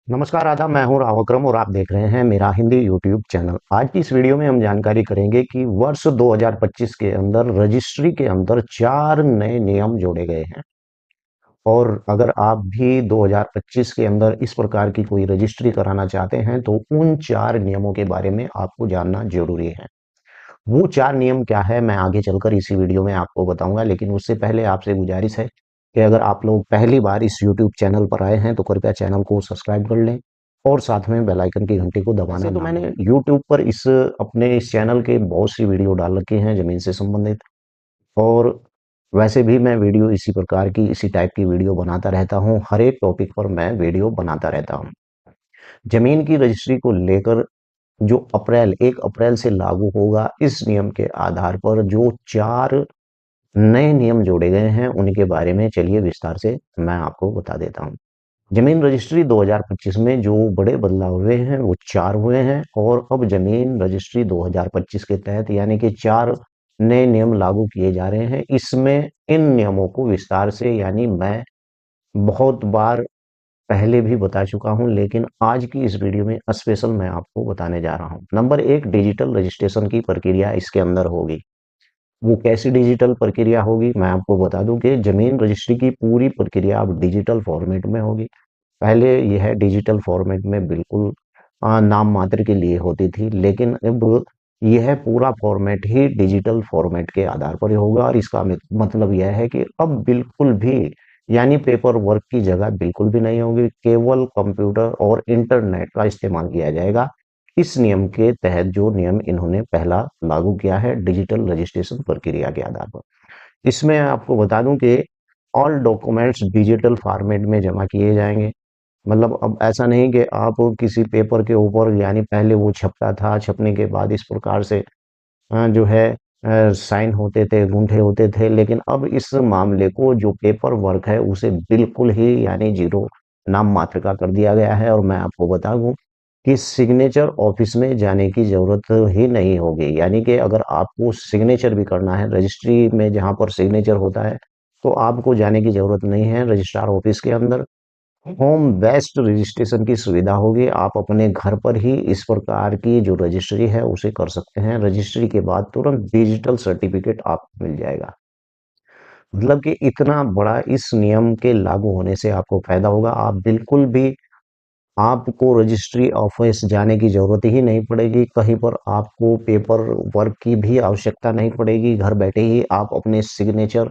नमस्कार आदाब, मैं हूं राव अकरम और आप देख रहे हैं मेरा हिंदी यूट्यूब चैनल। आज की इस वीडियो में हम जानकारी करेंगे कि वर्ष 2025 के अंदर रजिस्ट्री के अंदर 4 नए नियम जोड़े गए हैं। और अगर आप भी 2025 के अंदर इस प्रकार की कोई रजिस्ट्री कराना चाहते हैं तो उन 4 नियमों के बारे में आपको जानना जरूरी है। वो 4 नियम क्या है मैं आगे चलकर इसी वीडियो में आपको बताऊंगा, लेकिन उससे पहले आपसे गुजारिश है कि अगर आप लोग पहली बार इस यूट्यूब चैनल पर आए हैं तो कृपया चैनल को सब्सक्राइब कर लें और साथ में बेल आइकन की घंटी को दबाना वैसे तो ना मैंने भूलें। यूट्यूब पर अपने इस चैनल के बहुत सी वीडियो डाल रखी हैं जमीन से संबंधित। और वैसे भी मैं वीडियो इसी प्रकार की इसी टाइप की वीडियो बनाता रहता हूँ। हर एक टॉपिक पर मैं वीडियो बनाता रहता हूँ। जमीन की रजिस्ट्री को लेकर जो 1 अप्रैल से लागू होगा, इस नियम के आधार पर जो 4 नए नियम जोड़े गए हैं उनके बारे में चलिए विस्तार से मैं आपको बता देता हूं। जमीन रजिस्ट्री 2025 में जो बड़े बदलाव हुए हैं वो 4 हुए हैं और अब जमीन रजिस्ट्री 2025 के तहत यानी कि 4 नए नियम लागू किए जा रहे हैं। इसमें इन नियमों को विस्तार से यानी मैं बहुत बार पहले भी बता चुका हूं, लेकिन आज की इस वीडियो में स्पेशल मैं आपको बताने जा रहा हूं। नंबर 1, डिजिटल रजिस्ट्रेशन की प्रक्रिया इसके अंदर होगी। वो कैसी डिजिटल प्रक्रिया होगी मैं आपको बता दूं कि जमीन रजिस्ट्री की पूरी प्रक्रिया अब डिजिटल फॉर्मेट में होगी। पहले यह डिजिटल फॉर्मेट में बिल्कुल नाम मात्र के लिए होती थी, लेकिन अब यह पूरा फॉर्मेट ही डिजिटल फॉर्मेट के आधार पर ही होगा। और इसका मतलब यह है कि अब बिल्कुल भी यानी पेपर वर्क की जगह बिल्कुल भी नहीं होगी, केवल कंप्यूटर और इंटरनेट का इस्तेमाल किया जाएगा। इस नियम के तहत जो नियम इन्होंने पहला लागू किया है डिजिटल रजिस्ट्रेशन प्रक्रिया के आधार पर, इसमें आपको बता दूं कि ऑल डॉक्यूमेंट्स डिजिटल फॉर्मेट में जमा किए जाएंगे। मतलब अब ऐसा नहीं कि आप किसी पेपर के ऊपर यानी पहले वो छपता था, छपने के बाद इस प्रकार से जो है साइन होते थे, गुंठे होते थे, लेकिन अब इस मामले को जो पेपर वर्क है उसे बिल्कुल ही यानी जीरो नाम मात्र का कर दिया गया है। और मैं आपको बता दूं कि सिग्नेचर ऑफिस में जाने की जरूरत ही नहीं होगी। यानी कि अगर आपको सिग्नेचर भी करना है रजिस्ट्री में जहां पर सिग्नेचर होता है तो आपको जाने की जरूरत नहीं है। रजिस्ट्रार ऑफिस के अंदर होम बेस्ड रजिस्ट्रेशन की सुविधा होगी। आप अपने घर पर ही इस प्रकार की जो रजिस्ट्री है उसे कर सकते हैं। रजिस्ट्री के बाद तुरंत डिजिटल सर्टिफिकेट आपको मिल जाएगा। मतलब कि इतना बड़ा इस नियम के लागू होने से आपको फायदा होगा। आप बिल्कुल भी आपको रजिस्ट्री ऑफिस जाने की जरूरत ही नहीं पड़ेगी। कहीं पर आपको पेपर वर्क की भी आवश्यकता नहीं पड़ेगी। घर बैठे ही आप अपने सिग्नेचर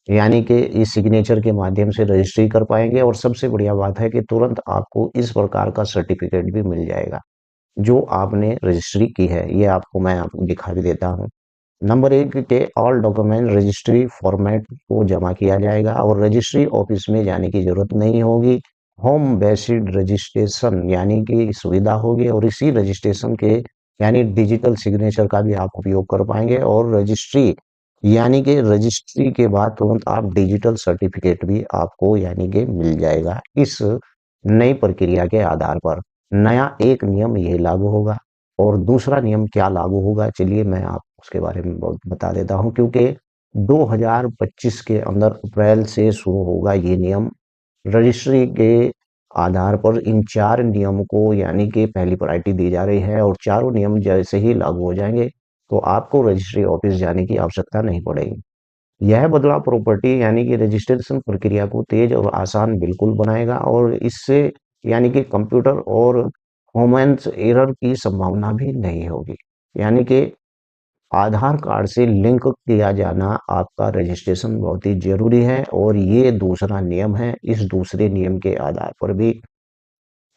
यानी कि इस सिग्नेचर के माध्यम से रजिस्ट्री कर पाएंगे। और सबसे बढ़िया बात है कि तुरंत आपको इस प्रकार का सर्टिफिकेट भी मिल जाएगा जो आपने रजिस्ट्री की है। ये मैं आपको दिखा भी देता हूँ। नंबर 1 के ऑल डॉक्यूमेंट रजिस्ट्री फॉर्मेट को जमा किया जाएगा और रजिस्ट्री ऑफिस में जाने की जरूरत नहीं होगी। होम बेस्ड रजिस्ट्रेशन यानी कि सुविधा होगी और इसी रजिस्ट्रेशन के यानी डिजिटल सिग्नेचर का भी आप उपयोग कर पाएंगे। और रजिस्ट्री यानी कि रजिस्ट्री के बाद तुरंत आप डिजिटल सर्टिफिकेट भी आपको यानी कि मिल जाएगा। इस नई प्रक्रिया के आधार पर नया एक नियम ये लागू होगा। और दूसरा नियम क्या लागू होगा चलिए मैं आपको उसके बारे में बता देता हूं, क्योंकि 2025 के अंदर अप्रैल से शुरू होगा ये नियम। रजिस्ट्री के आधार पर इन 4 नियमों को यानी कि पहली प्रायोरिटी दी जा रही है और चारों नियम जैसे ही लागू हो जाएंगे तो आपको रजिस्ट्री ऑफिस जाने की आवश्यकता नहीं पड़ेगी। यह बदलाव प्रॉपर्टी यानी कि रजिस्ट्रेशन प्रक्रिया को तेज और आसान बिल्कुल बनाएगा और इससे यानी कि कंप्यूटर और ह्यूमन्स एरर की संभावना भी नहीं होगी। यानी कि आधार कार्ड से लिंक किया जाना आपका रजिस्ट्रेशन बहुत ही जरूरी है और ये दूसरा नियम है। इस दूसरे नियम के आधार पर भी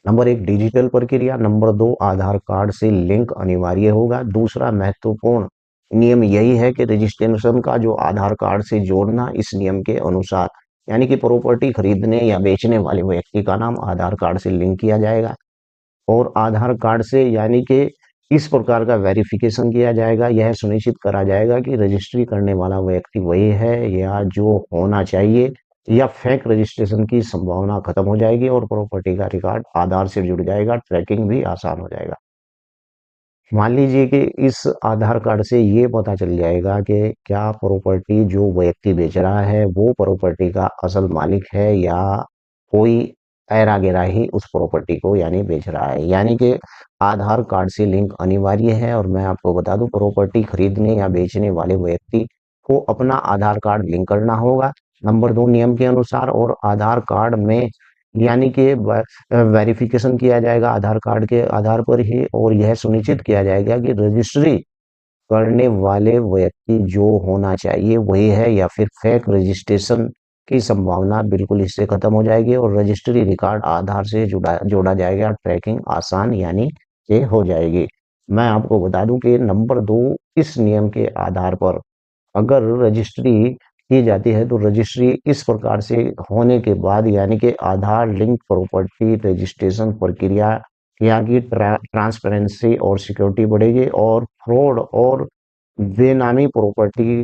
नंबर 1 डिजिटल प्रक्रिया, नंबर 2 आधार कार्ड से लिंक अनिवार्य होगा। दूसरा महत्वपूर्ण नियम यही है कि रजिस्ट्रेशन का जो आधार कार्ड से जोड़ना इस नियम के अनुसार यानी कि प्रॉपर्टी खरीदने या बेचने वाले व्यक्ति का नाम आधार कार्ड से लिंक किया जाएगा और आधार कार्ड से यानी कि इस प्रकार का वेरिफिकेशन किया जाएगा। यह सुनिश्चित करा जाएगा कि रजिस्ट्री करने वाला व्यक्ति वही है या जो होना चाहिए, या फेक रजिस्ट्रेशन की संभावना खत्म हो जाएगी और प्रॉपर्टी का रिकॉर्ड आधार से जुड़ जाएगा। ट्रैकिंग भी आसान हो जाएगा। मान लीजिए कि इस आधार कार्ड से ये पता चल जाएगा कि क्या प्रॉपर्टी जो व्यक्ति बेच रहा है वो प्रॉपर्टी का असल मालिक है या कोई ऐरा गैरा ही उस प्रॉपर्टी को यानी बेच रहा है। यानी कि आधार कार्ड से लिंक अनिवार्य है। और मैं आपको बता दूं, प्रॉपर्टी खरीदने या बेचने वाले व्यक्ति को अपना आधार कार्ड लिंक करना होगा नंबर 2 नियम के अनुसार। और आधार कार्ड में यानी कि वेरिफिकेशन किया जाएगा आधार कार्ड के आधार पर ही, और यह सुनिश्चित किया जाएगा कि रजिस्ट्री करने वाले व्यक्ति जो होना चाहिए वही है, या फिर फेक रजिस्ट्रेशन की संभावना बिल्कुल इससे खत्म हो जाएगी और रजिस्ट्री रिकॉर्ड आधार से जुड़ा जोड़ा जाएगा। ट्रैकिंग आसान यानी कि हो जाएगी। मैं आपको बता दूं कि नंबर 2 इस नियम के आधार पर अगर रजिस्ट्री की जाती है तो रजिस्ट्री इस प्रकार से होने के बाद यानी कि आधार लिंक प्रॉपर्टी रजिस्ट्रेशन प्रक्रिया यहाँ की ट्रांसपेरेंसी और सिक्योरिटी बढ़ेगी, और फ्रॉड और बेनामी प्रॉपर्टी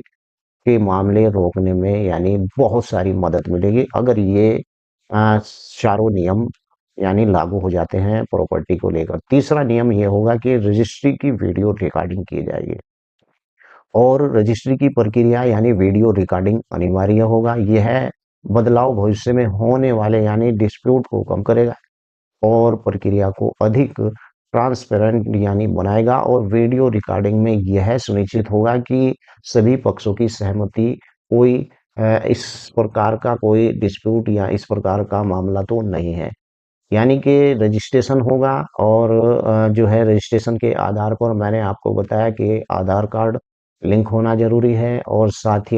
के मामले रोकने में यानी बहुत सारी मदद मिलेगी अगर ये चारों नियम यानी लागू हो जाते हैं प्रॉपर्टी को लेकर। तीसरा नियम ये होगा कि रजिस्ट्री की वीडियो रिकॉर्डिंग की जाएगी, और रजिस्ट्री की प्रक्रिया यानी वीडियो रिकॉर्डिंग अनिवार्य होगा। यह बदलाव भविष्य में होने वाले यानी डिस्प्यूट को कम करेगा और प्रक्रिया को अधिक ट्रांसपेरेंट यानी बनाएगा। और वीडियो रिकॉर्डिंग में यह सुनिश्चित होगा कि सभी पक्षों की सहमति, कोई इस प्रकार का कोई डिस्प्यूट या इस प्रकार का मामला तो नहीं है। यानी कि रजिस्ट्रेशन होगा, और जो है रजिस्ट्रेशन के आधार पर मैंने आपको बताया कि आधार कार्ड लिंक होना जरूरी है, और साथ ही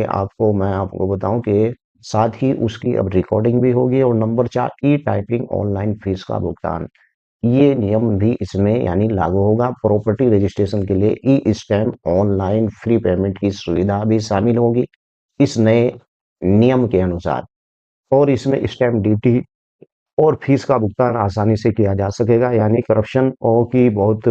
मैं आपको बताऊं कि साथ ही उसकी अब रिकॉर्डिंग भी होगी। और नंबर 4 ई टाइपिंग ऑनलाइन फीस का भुगतान, ये नियम भी इसमें यानी लागू होगा। प्रॉपर्टी रजिस्ट्रेशन के लिए ई स्टैम्प ऑनलाइन फ्री पेमेंट की सुविधा भी शामिल होगी इस नए नियम के अनुसार, और इसमें स्टैम्प ड्यूटी और फीस का भुगतान आसानी से किया जा सकेगा। यानी करप्शन और की बहुत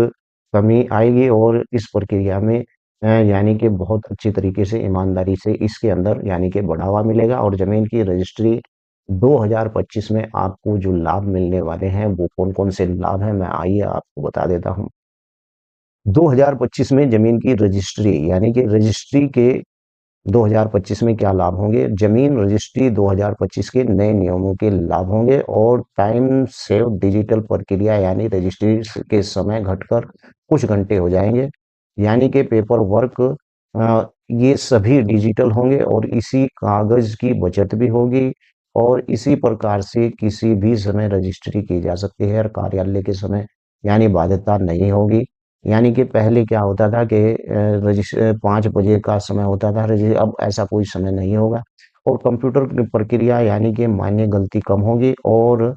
कमी आएगी, और इस प्रक्रिया में यानी कि बहुत अच्छी तरीके से ईमानदारी से इसके अंदर यानी कि बढ़ावा मिलेगा। और जमीन की रजिस्ट्री 2025 में आपको जो लाभ मिलने वाले हैं वो कौन कौन से लाभ हैं, मैं आइए आपको बता देता हूँ। 2025 में जमीन की रजिस्ट्री यानी कि रजिस्ट्री के 2025 में क्या लाभ होंगे? जमीन रजिस्ट्री 2025 के नए नियमों के लाभ होंगे, और टाइम सेव डिजिटल प्रक्रिया यानी रजिस्ट्री के समय घटकर कुछ घंटे हो जाएंगे। यानी कि पेपर वर्क ये सभी डिजिटल होंगे, और इसी कागज की बचत भी होगी, और इसी प्रकार से किसी भी समय रजिस्ट्री की जा सकती है। कार्यालय के समय यानी बाध्यता नहीं होगी। यानी कि पहले क्या होता था कि रजिस्टर 5 बजे का समय होता था, अब ऐसा कोई समय नहीं होगा। और कंप्यूटर की प्रक्रिया यानी कि मान्य गलती कम होगी, और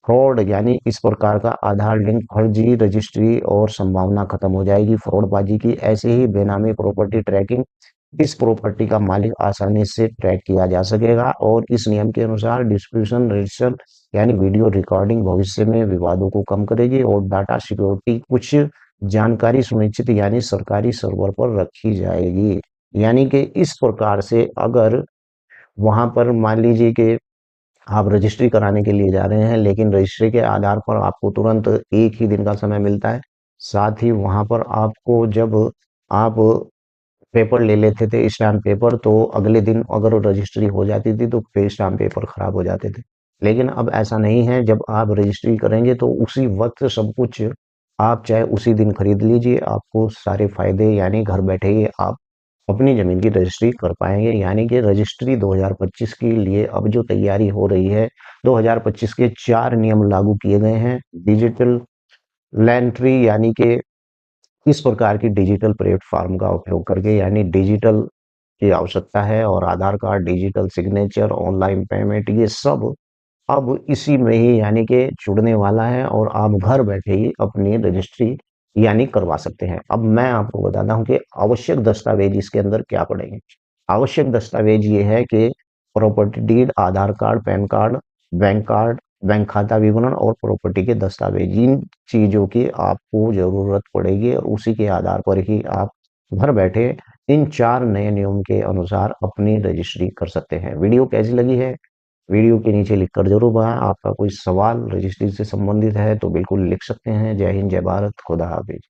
फ्रॉड यानी इस प्रकार का आधार लिंक फर्जी रजिस्ट्री और संभावना खत्म हो जाएगी फ्रॉडबाजी की। ऐसे ही बेनामी प्रॉपर्टी ट्रैकिंग, इस प्रॉपर्टी का मालिक आसानी से ट्रैक किया जा सकेगा। और इस नियम के अनुसार डिस्ट्रीब्यूशन रजिस्टर यानी वीडियो रिकॉर्डिंग भविष्य में विवादों को कम करेगी, और डाटा सिक्योरिटी कुछ जानकारी सुनिश्चित यानी सरकारी सर्वर पर रखी जाएगी। यानी कि इस प्रकार से अगर वहां पर मान लीजिए कि आप रजिस्ट्री कराने के लिए जा रहे हैं, लेकिन रजिस्ट्री के आधार पर आपको तुरंत 1 ही दिन का समय मिलता है। साथ ही वहां पर आपको जब आप पेपर ले लेते थे स्टाम्प पेपर, तो अगले दिन अगर रजिस्ट्री हो जाती थी तो फिर स्टाम्प पेपर खराब हो जाते थे। लेकिन अब ऐसा नहीं है, जब आप रजिस्ट्री करेंगे तो उसी वक्त सब कुछ आप चाहे उसी दिन खरीद लीजिए, आपको सारे फायदे यानी घर बैठे ही आप अपनी जमीन की रजिस्ट्री कर पाएंगे। यानी कि रजिस्ट्री 2025 के लिए अब जो तैयारी हो रही है, 2025 के 4 नियम लागू किए गए हैं। डिजिटल लैंड्री यानी कि इस प्रकार की डिजिटल प्लेटफॉर्म का उपयोग करके यानी डिजिटल की आवश्यकता है, और Aadhaar card, digital signature, online payment, ये सब अब इसी में ही यानी कि जुड़ने वाला है, और आप घर बैठे ही अपनी रजिस्ट्री यानी करवा सकते हैं। अब मैं आपको बताता हूँ कि आवश्यक दस्तावेज इसके अंदर क्या पड़ेंगे। आवश्यक दस्तावेज ये है कि प्रॉपर्टी डीड, आधार कार्ड, बैंक खाता विवरण और प्रॉपर्टी के दस्तावेज, इन चीजों की आपको जरूरत पड़ेगी, और उसी के आधार पर ही आप घर बैठे इन 4 नए नियम के अनुसार अपनी रजिस्ट्री कर सकते हैं। वीडियो कैसी लगी है, वीडियो के नीचे लिखकर जरूर बताएं। आपका कोई सवाल रजिस्ट्री से संबंधित है तो बिल्कुल लिख सकते हैं। जय हिंद, जय भारत, खुदा हाफिज।